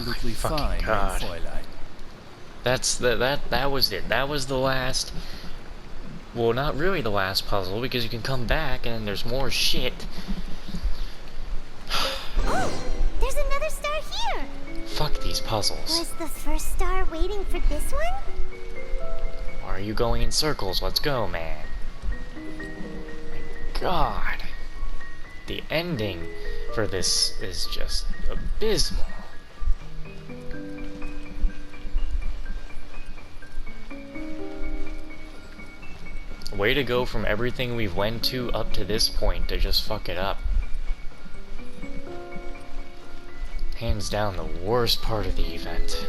absolutely fine, God. Fräulein. That was it. That was the last. Well, not really the last puzzle, because you can come back and there's more shit. Oh, there's another star here. Fuck these puzzles. Was the first star waiting for this one? Why are you going in circles? Let's go, man. My God. The ending for this is just abysmal. Way to go from everything we've went to up to this point to just fuck it up. Hands down the worst part of the event.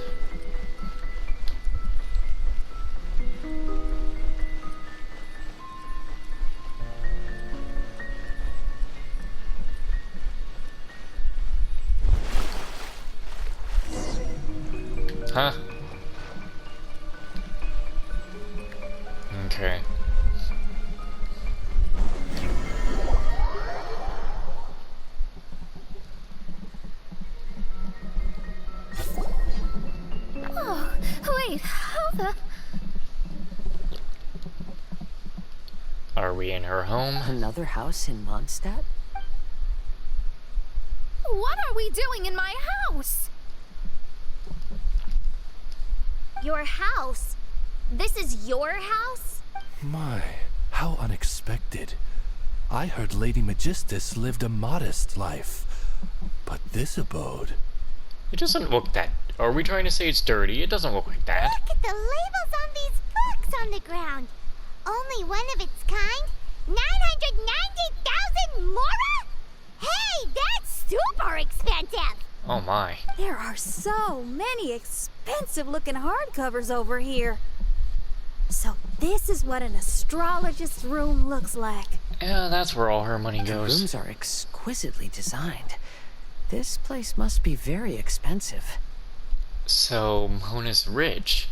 Huh? Okay. Oh, wait, how the... Are we in her home? Another house in Mondstadt? What are we doing in my house? Your house? This is your house? My, how unexpected. I heard Lady Magistus lived a modest life, but this abode... It doesn't look that... Are we trying to say it's dirty? It doesn't look like that. Look at the labels on these books on the ground. Only one of its kind? 990,000 mora? Hey, that's super expensive! Oh my. There are so many expensive looking hardcovers over here. So this is what an astrologist's room looks like. Yeah, that's where all her money The goes. rooms are exquisitely designed. This place must be very expensive. So, Mona's rich.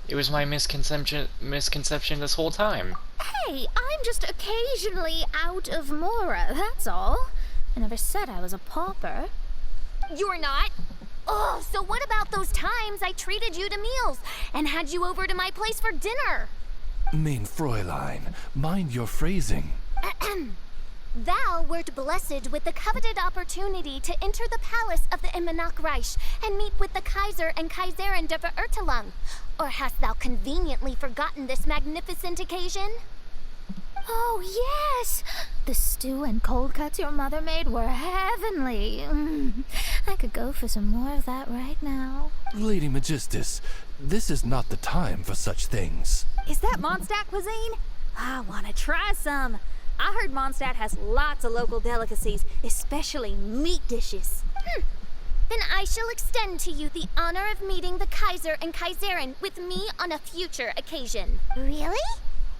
It was my misconception this whole time. Hey, I'm just occasionally out of mora, that's all. I never said I was a pauper. You're not? Oh, so what about those times I treated you to meals and had you over to my place for dinner? Mein Fräulein, mind your phrasing. Thou wert blessed with the coveted opportunity to enter the palace of the Immanach and meet with the Kaiser and Kaiserin der Verurteilung. Or hast thou conveniently forgotten this magnificent occasion? Oh, yes! The stew and cold cuts your mother made were heavenly. I could go for some more of that right now. Lady Magistus, this is not the time for such things. Is that Mondstadt cuisine? I want to try some. I heard Mondstadt has lots of local delicacies, especially meat dishes. Then I shall extend to you the honor of meeting the Kaiser and Kaiserin with me on a future occasion. Really?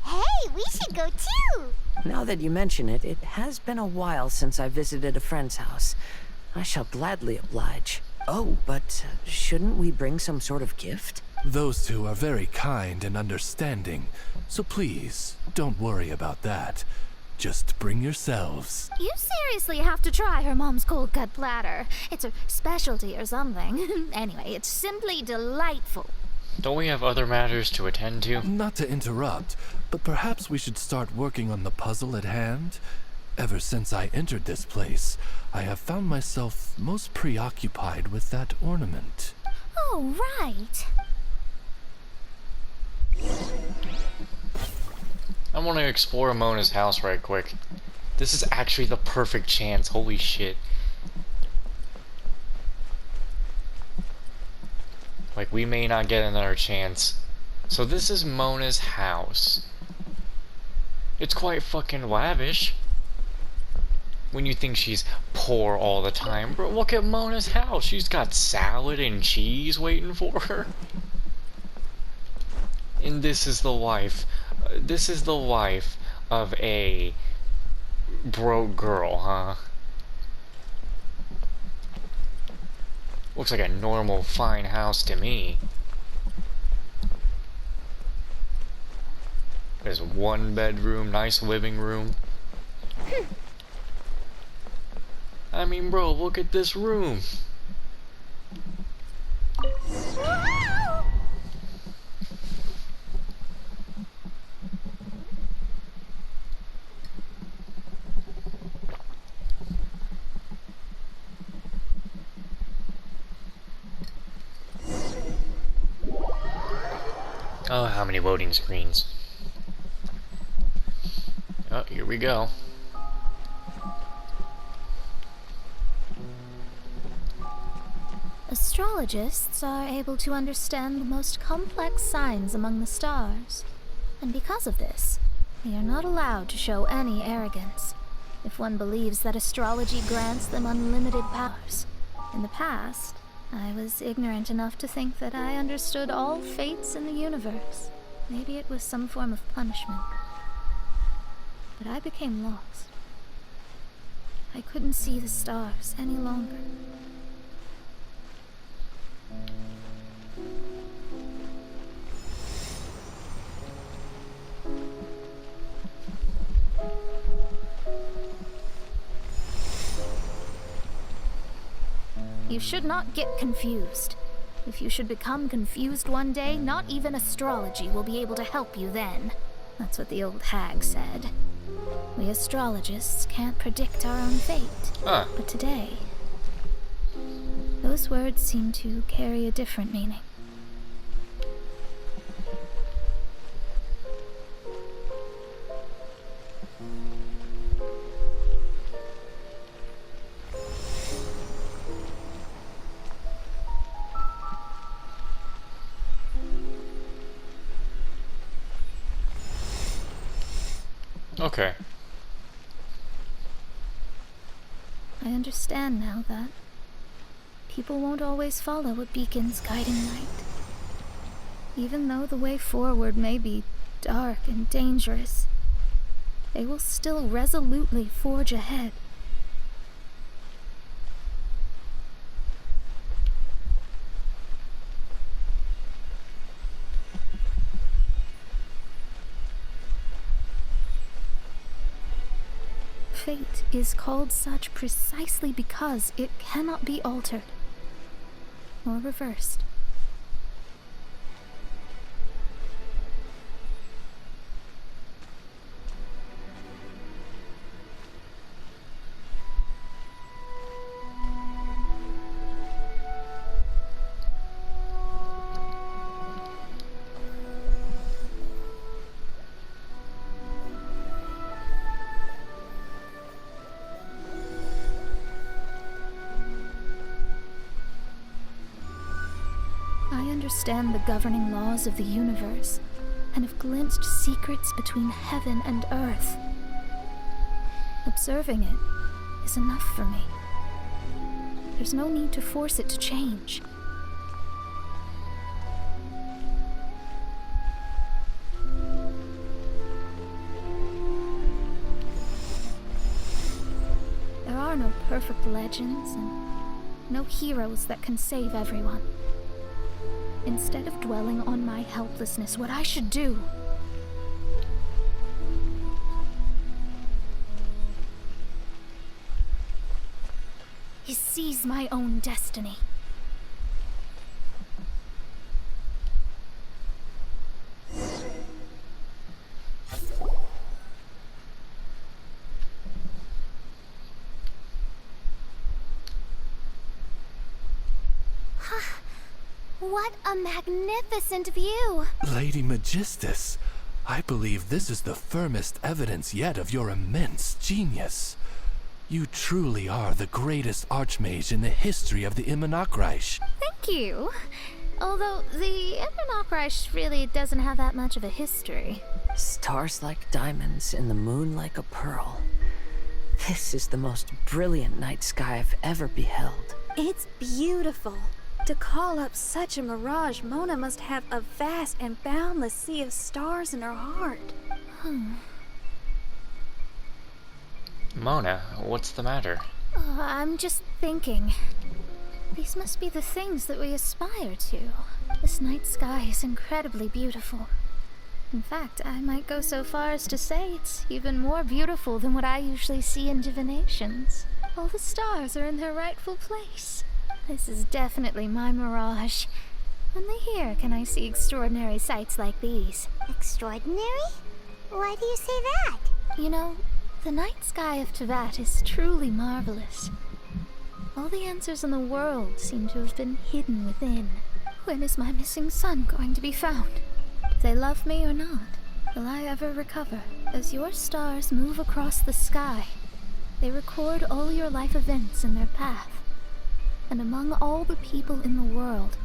Hey, we should go too! Now that you mention it, it has been a while since I visited a friend's house. I shall gladly oblige. Oh, but shouldn't we bring some sort of gift? Those two are very kind and understanding, so please, don't worry about that. Just bring yourselves. You seriously have to try her mom's cold cut platter. It's her specialty or something. Anyway, it's simply delightful. Don't we have other matters to attend to? Not to interrupt, but perhaps we should start working on the puzzle at hand? Ever since I entered this place, I have found myself most preoccupied with that ornament. Oh, right. I want to explore Mona's house right quick. This is actually the perfect chance. Holy shit. Like, we may not get another chance. So this is Mona's house. It's quite fucking lavish. When you think she's poor all the time. Bro, look at Mona's house. She's got salad and cheese waiting for her. And this is the wife. This is the wife of a broke girl, huh? Looks like a normal, fine house to me. There's one bedroom, nice living room. I mean, bro, look at this room. Oh, how many loading screens. Oh, here we go. Astrologists are able to understand the most complex signs among the stars. And because of this, they are not allowed to show any arrogance, if one believes that astrology grants them unlimited powers. In the past, I was ignorant enough to think that I understood all fates in the universe. Maybe it was some form of punishment. But I became lost. I couldn't see the stars any longer. You should not get confused. If you should become confused one day, not even astrology will be able to help you then. That's what the old hag said. We astrologists can't predict our own fate. But today, those words seem to carry a different meaning. Okay. I understand now that people won't always follow a beacon's guiding light. Even though the way forward may be dark and dangerous, they will still resolutely forge ahead. Fate is called such precisely because it cannot be altered or reversed. I understand the governing laws of the universe, and have glimpsed secrets between heaven and earth. Observing it is enough for me. There's no need to force it to change. There are no perfect legends, and no heroes that can save everyone. Instead of dwelling on my helplessness, what I should do is seize my own destiny. What a magnificent view! Lady Magistus, I believe this is the firmest evidence yet of your immense genius. You truly are the greatest archmage in the history of the Immonakreich. Thank you. Although the Immonakreich really doesn't have that much of a history. Stars like diamonds and the moon like a pearl. This is the most brilliant night sky I've ever beheld. It's beautiful. To call up such a mirage, Mona must have a vast and boundless sea of stars in her heart. Mona, what's the matter? I'm just thinking. These must be the things that we aspire to. This night sky is incredibly beautiful. In fact, I might go so far as to say it's even more beautiful than what I usually see in divinations. All the stars are in their rightful place. This is definitely my mirage. Only here can I see extraordinary sights like these. Extraordinary? Why do you say that? You know, the night sky of Tevat is truly marvelous. All the answers in the world seem to have been hidden within. When is my missing son going to be found? they love me or not, will I ever recover? As your stars move across the sky, they record all your life events in their path. And among all the people in the world,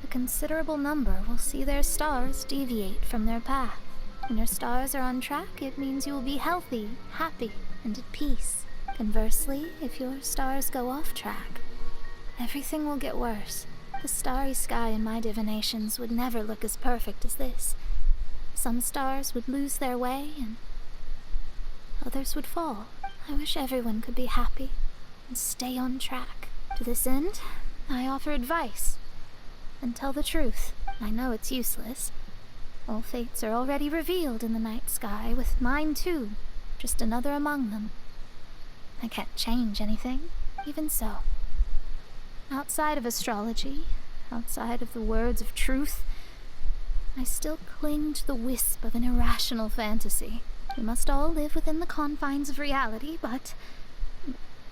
a considerable number will see their stars deviate from their path. When your stars are on track, it means you will be healthy, happy, and at peace. Conversely, if your stars go off track, everything will get worse. The starry sky in my divinations would never look as perfect as this. Some stars would lose their way, and others would fall. I wish everyone could be happy and stay on track. To this end, I offer advice and tell the truth. I know it's useless. All fates are already revealed in the night sky, with mine too, just another among them. I can't change anything, even so. Outside of astrology, outside of the words of truth, I still cling to the wisp of an irrational fantasy. We must all live within the confines of reality, but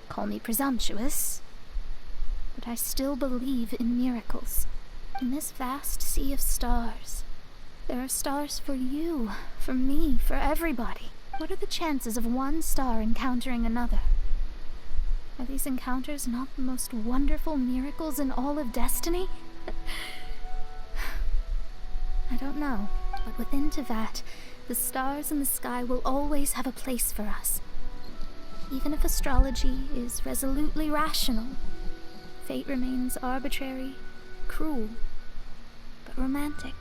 call me presumptuous, but I still believe in miracles. In this vast sea of stars, there are stars for you, for me, for everybody. What are the chances of one star encountering another? Are these encounters not the most wonderful miracles in all of destiny? I don't know, but within Tevat, the stars in the sky will always have a place for us. Even if astrology is resolutely rational, fate remains arbitrary, cruel, but romantic.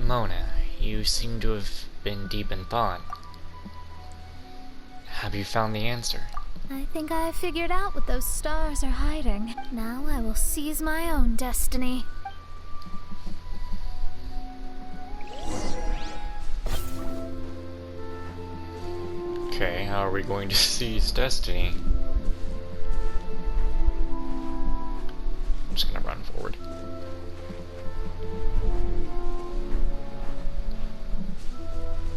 Mona, you seem to have been deep in thought. Have you found the answer? I think I have figured out what those stars are hiding. Now I will seize my own destiny. Okay, how are we going to seize destiny? I'm just gonna run forward.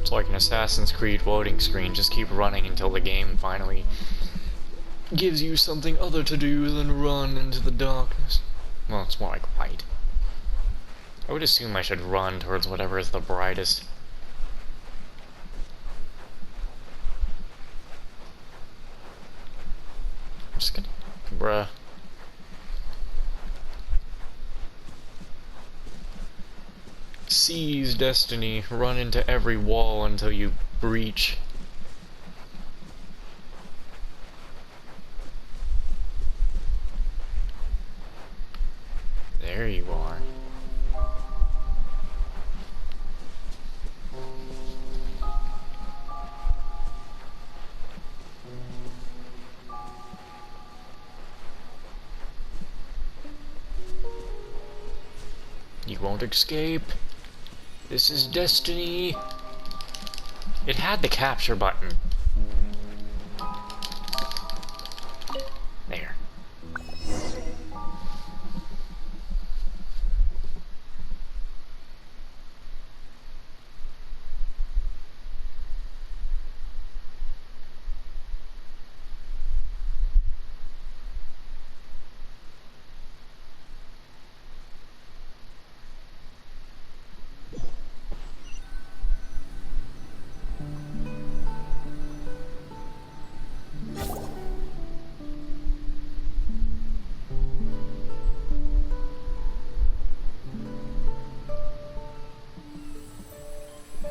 It's like an Assassin's Creed loading screen, just keep running until the game finally gives you something other to do than run into the darkness. Well, it's more like light. I would assume I should run towards whatever is the brightest. I'm just gonna... bruh. Seize destiny, run into every wall until you breach. There you are. You won't escape. This is destiny. It had the capture button. There.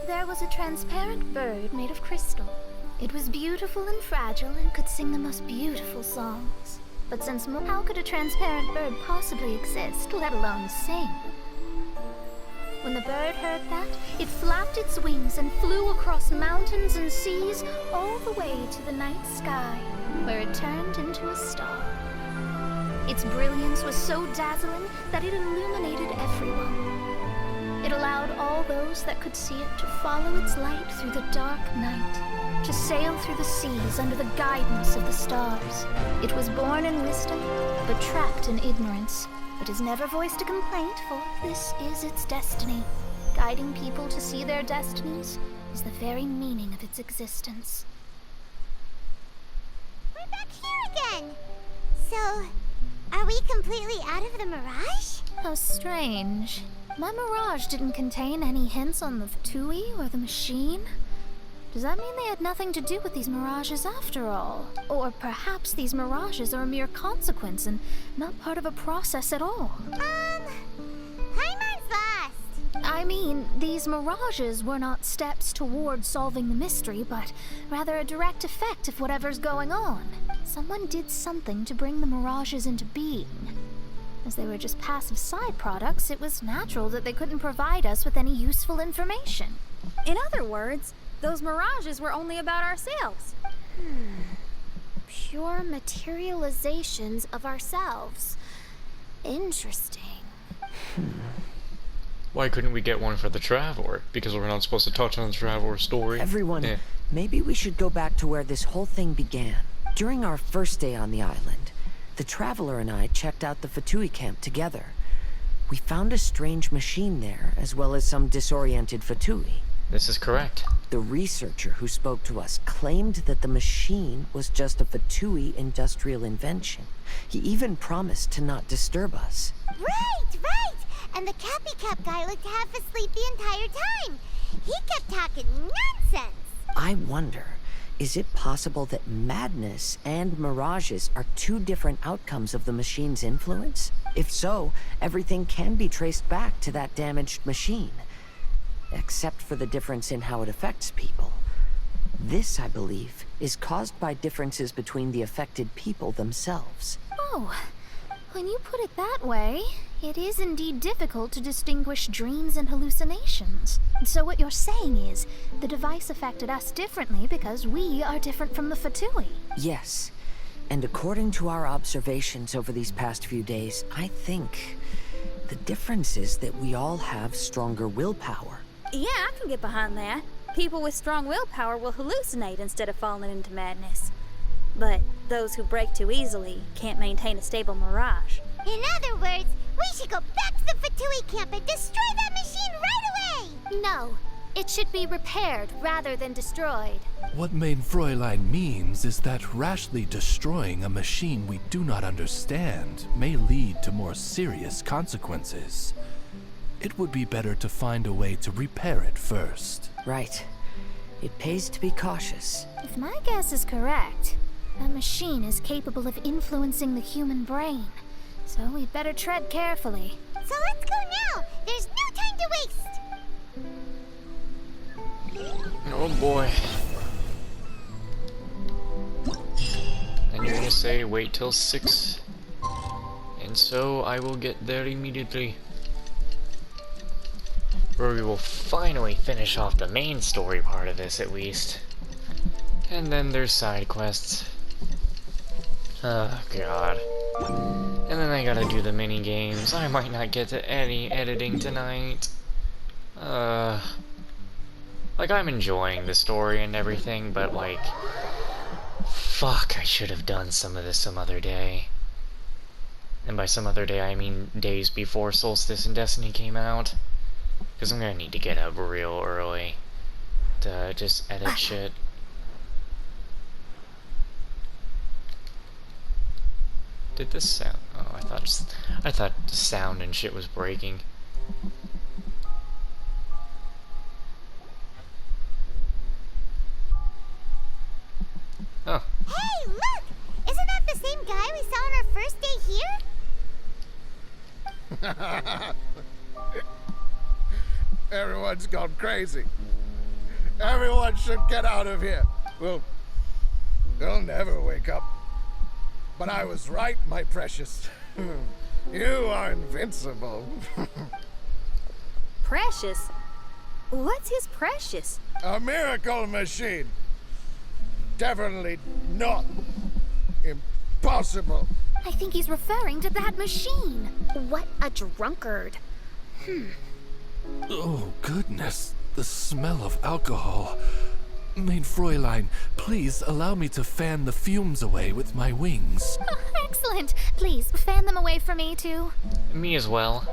There was a transparent bird made of crystal. It was beautiful and fragile and could sing the most beautiful songs. But since how could a transparent bird possibly exist, let alone sing? When the bird heard that, it flapped its wings and flew across mountains and seas all the way to the night sky, where it turned into a star. Its brilliance was so dazzling that it illuminated everyone. It allowed all those that could see it to follow its light through the dark night, to sail through the seas under the guidance of the stars. It was born in wisdom, but trapped in ignorance. It has never voiced a complaint, for this is its destiny. Guiding people to see their destinies is the very meaning of its existence. We're back here again. So, are we completely out of the mirage? How strange. My mirage didn't contain any hints on the Fatui or the machine. Does that mean they had nothing to do with these mirages after all? Or perhaps these mirages are a mere consequence and not part of a process at all? Paimon's lost. I mean, these mirages were not steps toward solving the mystery, but rather a direct effect of whatever's going on. Someone did something to bring the mirages into being. As they were just passive side products, it was natural that they couldn't provide us with any useful information. In other words, those mirages were only about ourselves. Pure materializations of ourselves. Interesting. Why couldn't we get one for the Traveler? Because we're not supposed to touch on the Traveler's story. Everyone, Yeah. maybe we should go back to where this whole thing began. During our first day on the island, the Traveler and I checked out the Fatui camp together. We found a strange machine there, as well as some disoriented Fatui. This is correct. The researcher who spoke to us claimed that the machine was just a Fatui industrial invention. He even promised to not disturb us. Right, right. And the Cappy Cap guy looked half asleep the entire time. He kept talking nonsense. I wonder, is it possible that madness and mirages are two different outcomes of the machine's influence? If so, everything can be traced back to that damaged machine. Except for the difference in how it affects people. This, I believe, is caused by differences between the affected people themselves. Oh, when you put it that way, it is indeed difficult to distinguish dreams and hallucinations. So what you're saying is, the device affected us differently because we are different from the Fatui. Yes, and according to our observations over these past few days, I think the difference is that we all have stronger willpower. Yeah, I can get behind that. People with strong willpower will hallucinate instead of falling into madness. But those who break too easily can't maintain a stable mirage. In other words, we should go back to the Fatui camp and destroy that machine right away! No, it should be repaired rather than destroyed. What Main Fräulein means is that rashly destroying a machine we do not understand may lead to more serious consequences. It would be better to find a way to repair it first. Right. It pays to be cautious. If my guess is correct, that machine is capable of influencing the human brain. So we'd better tread carefully. So let's go now! There's no time to waste! Oh boy. And you're gonna say wait till 6. And so I will get there immediately. Where we will finally finish off the main story part of this at least. And then there's side quests. Oh god. And then I gotta do the mini games. I might not get to any editing tonight. Like, I'm enjoying the story and everything, but like, fuck, I should have done some of this some other day. And by some other day, I mean days before Solstice and Destiny came out. Because I'm gonna need to get up real early to just edit shit. Did this sound? Oh, I thought the sound and shit was breaking. Oh. Hey, look! Isn't that the same guy we saw on our first day here? Everyone's gone crazy. Everyone should get out of here. We'll never wake up. But I was right, my precious. You are invincible. Precious? What's his precious? A miracle machine. Definitely not impossible. I think he's referring to that machine. What a drunkard. Oh, goodness. The smell of alcohol. Main Fräulein, please allow me to fan the fumes away with my wings. Excellent. Please, fan them away from me, too. Me as well.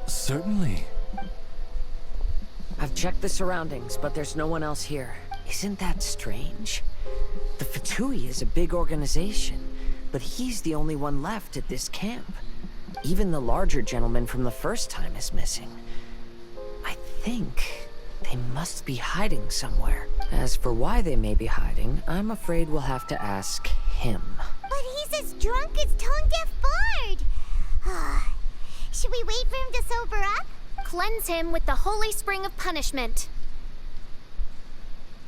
Certainly. I've checked the surroundings, but there's no one else here. Isn't that strange? The Fatui is a big organization, but he's the only one left at this camp. Even the larger gentleman from the first time is missing. think they must be hiding somewhere. As for why they may be hiding, I'm afraid we'll have to ask him. But he's as drunk as tone-deaf Bard. Should we wait for him to sober up? Cleanse him with the holy spring of punishment.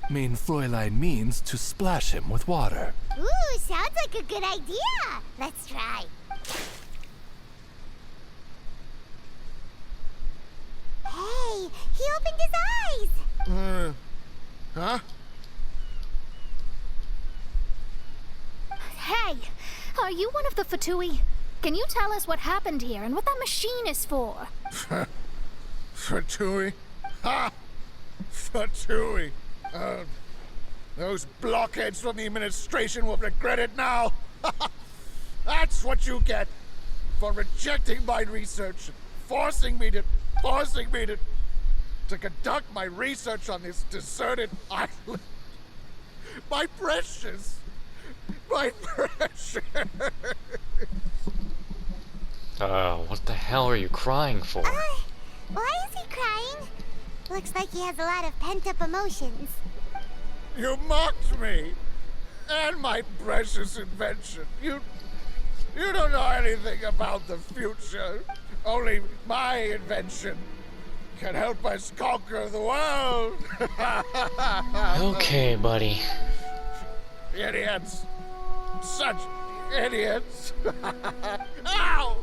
Mein Fräulein means to splash him with water. Ooh, sounds like a good idea. Let's try. Hey, he opened his eyes. Huh? Hey, are you one of the Fatui? Can you tell us what happened here and what that machine is for? Fatui? Ha! Fatui! Those blockheads from the administration will regret it now. That's what you get for rejecting my research, forcing me to conduct my research on this deserted island. My precious. What the hell are you crying for? Why is he crying? Looks like he has a lot of pent-up emotions. You mocked me and my precious invention. You don't know anything about the future. Only my invention can help us conquer the world. Okay, buddy. Idiots. Such idiots. Ow!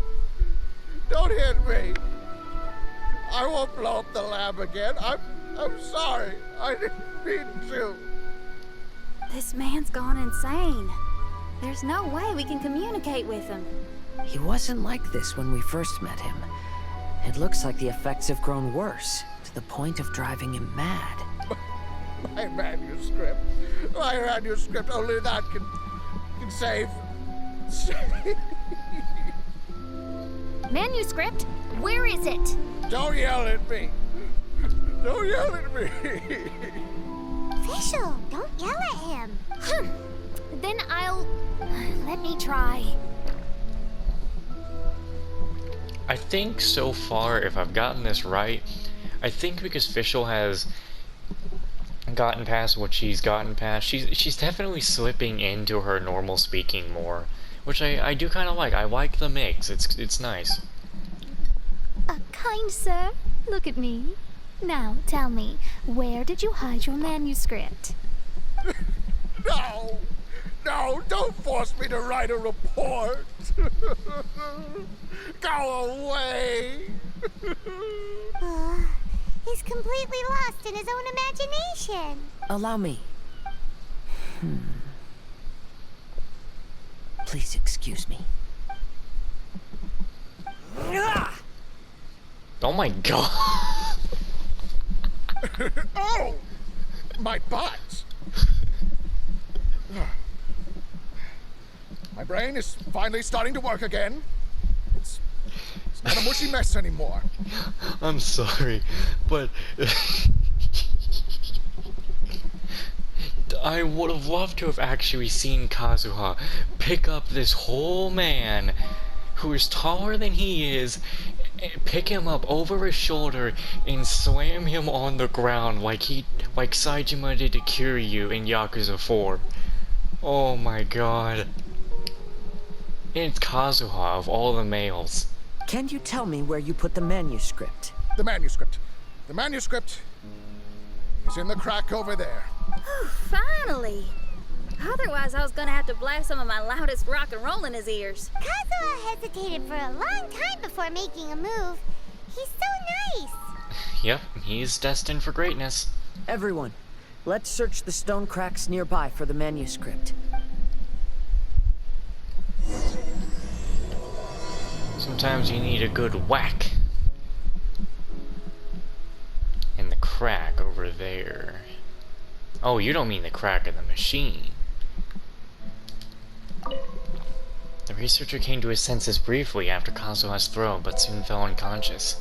Don't hit me. I won't blow up the lab again. I'm sorry. I didn't mean to. This man's gone insane. There's no way we can communicate with him. He wasn't like this when we first met him. It looks like the effects have grown worse, to the point of driving him mad. My manuscript. Only that can save. Manuscript? Where is it? Don't yell at me. Don't yell at me. Official, don't yell at him. Then let me try. I think so far, if I've gotten this right, I think because Fischl has gotten past what she's gotten past, she's definitely slipping into her normal speaking more, which I do kind of like. I like the mix. It's nice. Kind sir, look at me. Now tell me, where did you hide your manuscript? No, don't force me to write a report. Go away. He's completely lost in his own imagination. Allow me. Please excuse me. Oh my god. Oh, my butt. My brain is finally starting to work again. It's not a mushy mess anymore. I'm sorry, but I would have loved to have actually seen Kazuha pick up this whole man who is taller than he is, pick him up over his shoulder and slam him on the ground like Saejima did to Kiryu in Yakuza 4. Oh my god. It's Kazuha of all the males. Can you tell me where you put the manuscript? The manuscript is in the crack over there. Finally! Otherwise, I was gonna have to blast some of my loudest rock and roll in his ears. Kazuha hesitated for a long time before making a move. He's so nice. Yep, he's destined for greatness. Everyone, let's search the stone cracks nearby for the manuscript. Sometimes you need a good whack. And the crack over there. Oh, you don't mean the crack in the machine. The researcher came to his senses briefly after Kazuha's throw, but soon fell unconscious.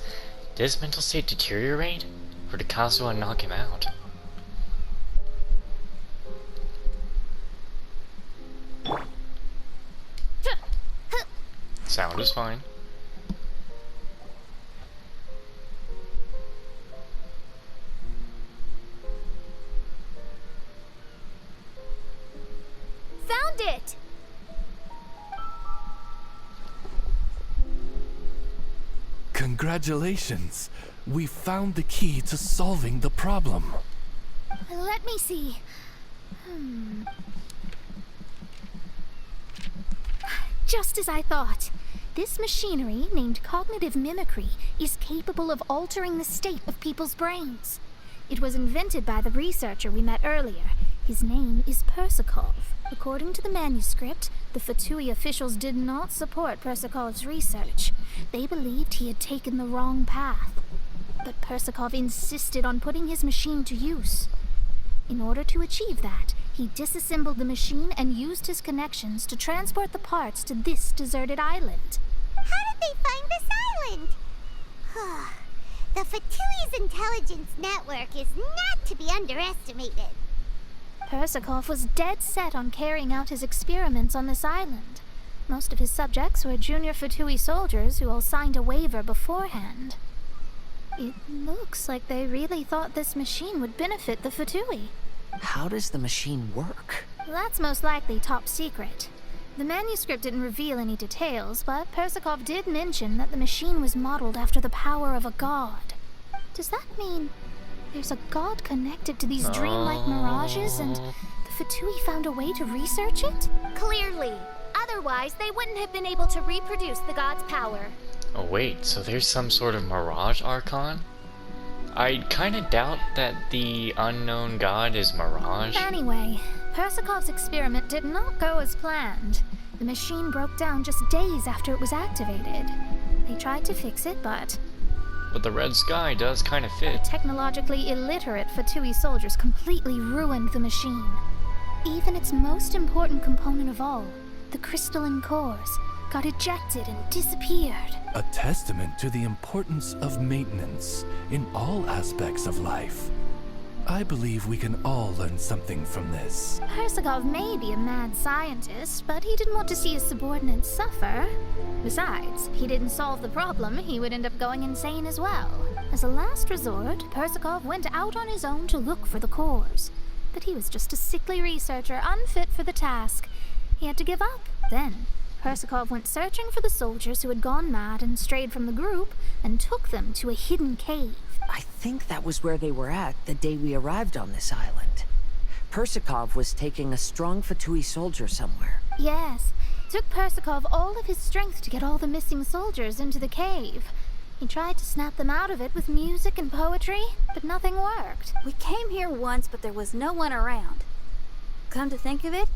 Did his mental state deteriorate? Or did Kazuha knock him out? Sound is fine. it! Congratulations! We found the key to solving the problem. Let me see. Just as I thought. This machinery, named cognitive mimicry, is capable of altering the state of people's brains. It was invented by the researcher we met earlier. His name is Persakov. According to the manuscript, the Fatui officials did not support Persakov's research. They believed he had taken the wrong path. But Persakov insisted on putting his machine to use. In order to achieve that, he disassembled the machine and used his connections to transport the parts to this deserted island. How did they find this island? The Fatui's intelligence network is not to be underestimated. Persakov was dead set on carrying out his experiments on this island. Most of his subjects were junior Fatui soldiers who all signed a waiver beforehand. It looks like they really thought this machine would benefit the Fatui. How does the machine work? That's most likely top secret. The manuscript didn't reveal any details, but Persakov did mention that the machine was modeled after the power of a god. Does that mean there's a god connected to these dreamlike mirages and the Fatui found a way to research it? Clearly. Otherwise, they wouldn't have been able to reproduce the god's power. Oh wait, so there's some sort of Mirage Archon? I kinda doubt that the unknown god is Mirage. Anyway, Persakov's experiment did not go as planned. The machine broke down just days after it was activated. They tried to fix it, but But the red sky does kinda fit. technologically illiterate Fatui soldiers completely ruined the machine. Even its most important component of all, the crystalline cores, got ejected and disappeared. A testament to the importance of maintenance in all aspects of life. I believe we can all learn something from this. Persakov may be a mad scientist, but he didn't want to see his subordinates suffer. Besides, if he didn't solve the problem, he would end up going insane as well. As a last resort, Persakov went out on his own to look for the cores. But he was just a sickly researcher, unfit for the task. He had to give up. Then, Persakov went searching for the soldiers who had gone mad and strayed from the group, and took them to a hidden cave. I think that was where they were at the day we arrived on this island. Persakov was taking a strong Fatui soldier somewhere. Yes, it took Persakov all of his strength to get all the missing soldiers into the cave. He tried to snap them out of it with music and poetry, but nothing worked. We came here once, but there was no one around. Come to think of it,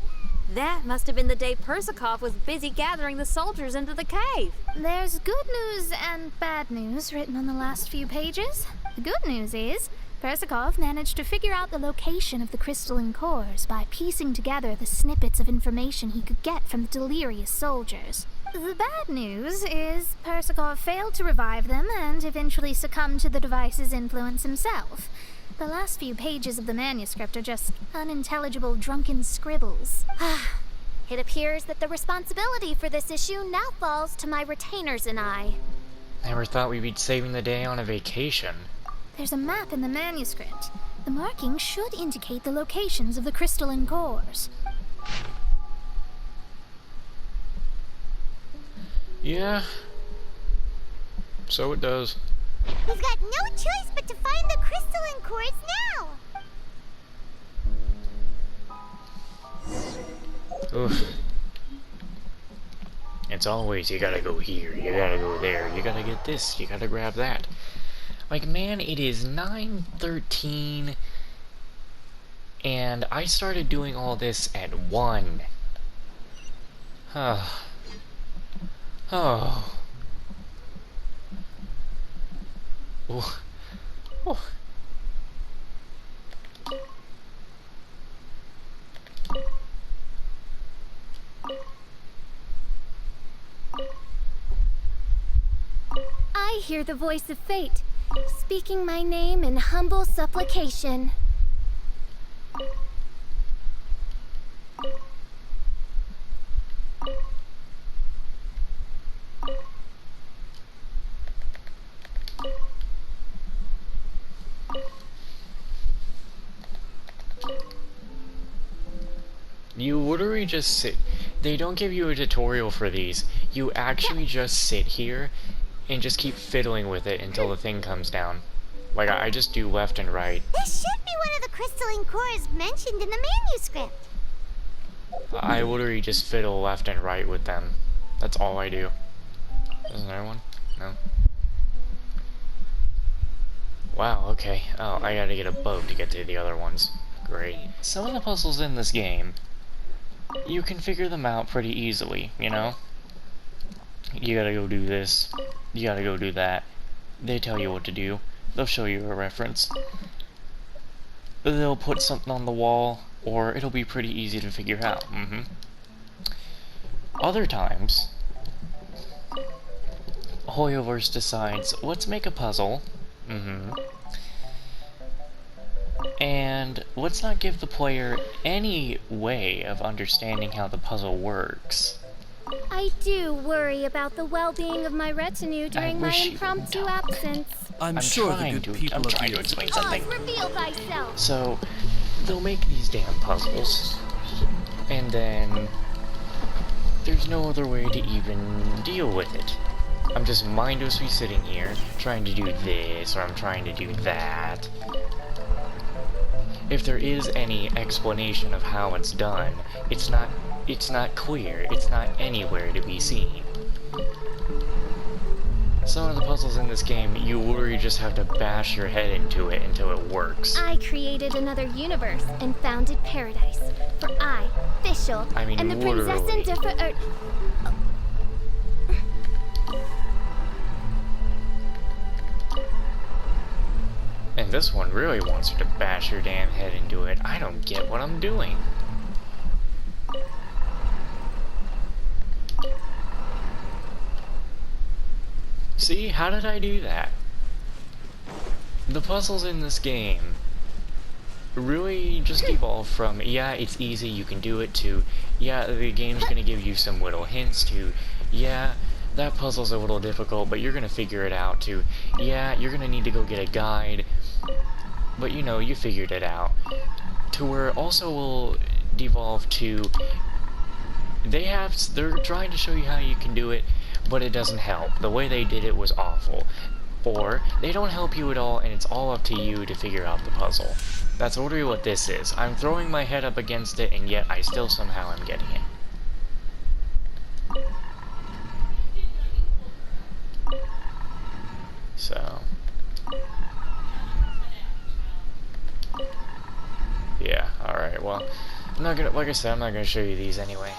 that must have been the day Persakov was busy gathering the soldiers into the cave. There's good news and bad news written on the last few pages. The good news is, Persakov managed to figure out the location of the crystalline cores by piecing together the snippets of information he could get from the delirious soldiers. The bad news is Persakov failed to revive them and eventually succumbed to the device's influence himself. The last few pages of the manuscript are just unintelligible drunken scribbles. It appears that the responsibility for this issue now falls to my retainers and I. Never thought we'd be saving the day on a vacation. There's a map in the manuscript. The markings should indicate the locations of the crystalline cores. Yeah. So it does. We've got no choice but to find the crystalline cores now! Oof. It's always, you gotta go here, you gotta go there, you gotta get this, you gotta grab that. Like, man, it is 9:13, and I started doing all this at 1. Oh. Oh. Oh. Oh. I hear the voice of fate, speaking my name in humble supplication. You literally just sit. They don't give you a tutorial for these. You actually just sit here and just keep fiddling with it until the thing comes down. Like, I just do left and right. This should be one of the crystalline cores mentioned in the manuscript. I literally just fiddle left and right with them. That's all I do. There's another one? No. Wow, okay. Oh, I gotta get a boat to get to the other ones. Great. Some of the puzzles in this game, you can figure them out pretty easily, you know? You gotta go do this. You gotta go do that. They tell you what to do. They'll show you a reference. They'll put something on the wall, or it'll be pretty easy to figure out. Other times, Hoyoverse decides, let's make a puzzle. And let's not give the player any way of understanding how the puzzle works. I do worry about the well-being of my retinue during my wish you impromptu would talk. absence. I'm sure the good people I'm of trying the to explain Oz, something. reveal thyself. So, they'll make these damn puzzles, and then there's no other way to even deal with it. I'm just mindlessly sitting here, trying to do this, or I'm trying to do that. If there is any explanation of how it's done, it's not clear, it's not anywhere to be seen. Some of the puzzles in this game, you literally just have to bash your head into it until it works. I created another universe and founded paradise. For I, Fischl, I mean, and the literally. Prinzessin der And this one really wants you to bash your damn head into it. I don't get what I'm doing. See, how did I do that? The puzzles in this game really just evolve from, yeah, it's easy, you can do it, to, yeah, the game's gonna give you some little hints, to, yeah, that puzzle's a little difficult, but you're gonna figure it out, to, yeah, you're gonna need to go get a guide, but you know, you figured it out. To where it also will devolve to, they're trying to show you how you can do it, but it doesn't help. The way they did it was awful. Or, they don't help you at all, and it's all up to you to figure out the puzzle. That's literally what this is. I'm throwing my head up against it, and yet I still somehow am getting it. So... yeah, alright, well, I'm not gonna, like I said, I'm not gonna show you these anyway.